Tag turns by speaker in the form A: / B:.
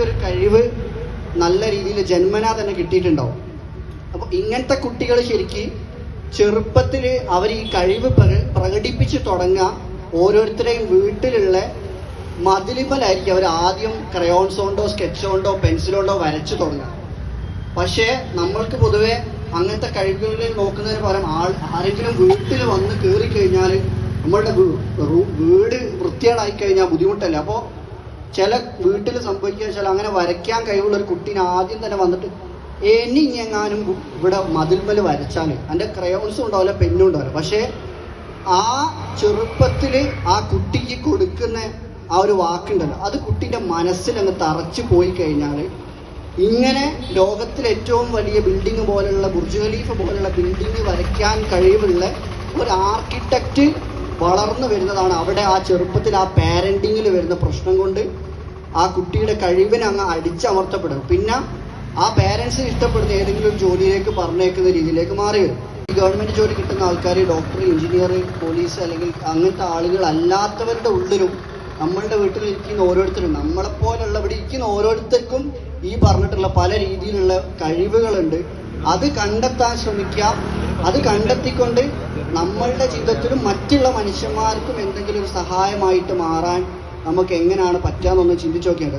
A: ഒരു കഴിവ് നല്ല രീതിയിൽ ജന്മനാ തന്നെ കിട്ടിയിട്ടുണ്ടാവും. അപ്പോൾ ഇങ്ങനത്തെ കുട്ടികൾ ശരിക്കും ചെറുപ്പത്തിൽ അവർ ഈ കഴിവ് പ്രകടിപ്പിച്ച് തുടങ്ങുക ഓരോരുത്തരെയും വീട്ടിലുള്ള മതിലിമലായിരിക്കും അവർ ആദ്യം ക്രയോൺസ് കൊണ്ടോ സ്കെച്ച് കൊണ്ടോ പെൻസിൽ കൊണ്ടോ വരച്ചു തുടങ്ങുക. പക്ഷേ നമ്മൾക്ക് പൊതുവെ അങ്ങനത്തെ കഴിവുകളിൽ നോക്കുന്നതിന് പകരം ആരെങ്കിലും വീട്ടിൽ വന്ന് കയറി കഴിഞ്ഞാൽ നമ്മളുടെ വീട് വൃത്തികേടായി കഴിഞ്ഞാൽ ബുദ്ധിമുട്ടല്ലേ. അപ്പോൾ ചില വീട്ടിൽ സംഭവിക്കുക വെച്ചാൽ അങ്ങനെ വരയ്ക്കാൻ കഴിവുള്ള ഒരു കുട്ടീനെ ആദ്യം തന്നെ വന്നിട്ട് ഇനി എങ്ങാനും ഇവിടെ മതിൽമൽ വരച്ചാൽ എൻ്റെ ക്രയോൺസും ഉണ്ടാവില്ല, പെന്നും ഉണ്ടാവില്ല. പക്ഷേ ആ ചെറുപ്പത്തിൽ ആ കുട്ടിക്ക് കൊടുക്കുന്ന ആ ഒരു വാക്കുണ്ടല്ലോ, അത് കുട്ടീൻ്റെ മനസ്സിൽ അങ്ങ് തറച്ചു പോയി കഴിഞ്ഞാൽ ഇങ്ങനെ ലോകത്തിലെ ഏറ്റവും വലിയ ബിൽഡിങ് പോലുള്ള ബുർജ് ഖലീഫ പോലുള്ള ബിൽഡിങ് വരയ്ക്കാൻ കഴിവുള്ള ഒരു ആർക്കിടെക്റ്റ് വളർന്നു വരുന്നതാണ്. അവിടെ ആ ചെറുപ്പത്തിൽ ആ പാരൻറ്റിങ്ങിൽ വരുന്ന പ്രശ്നം കൊണ്ട് ആ കുട്ടിയുടെ കഴിവിനെ അങ്ങ് അടിച്ചമർത്തപ്പെടും. പിന്നെ ആ പാരൻസിന് ഇഷ്ടപ്പെടുന്ന ഏതെങ്കിലും ഒരു ജോലിയിലേക്ക് പറഞ്ഞേക്കുന്ന രീതിയിലേക്ക് മാറി വരും. ഈ ഗവൺമെൻറ് ജോലി കിട്ടുന്ന ആൾക്കാർ ഡോക്ടർ, എഞ്ചിനീയർ, പോലീസ് അല്ലെങ്കിൽ അങ്ങനത്തെ ആളുകൾ അല്ലാത്തവരുടെ ഉള്ളിലും നമ്മളുടെ വീട്ടിലിരിക്കുന്ന ഓരോരുത്തരും നമ്മളെപ്പോലുള്ള ഇവിടെ ഇരിക്കുന്ന ഓരോരുത്തർക്കും ഈ പറഞ്ഞിട്ടുള്ള പല രീതിയിലുള്ള കഴിവുകളുണ്ട്. അത് കണ്ടെത്താൻ ശ്രമിക്കുക. അത് കണ്ടെത്തിക്കൊണ്ട് നമ്മളുടെ ജീവിതത്തിലും മറ്റുള്ള മനുഷ്യന്മാർക്കും എന്തെങ്കിലും ഒരു സഹായമായിട്ട് മാറാൻ നമുക്ക് എങ്ങനെയാണ് പറ്റുകയെന്നൊന്ന് ചിന്തിച്ചു നോക്കിയത്.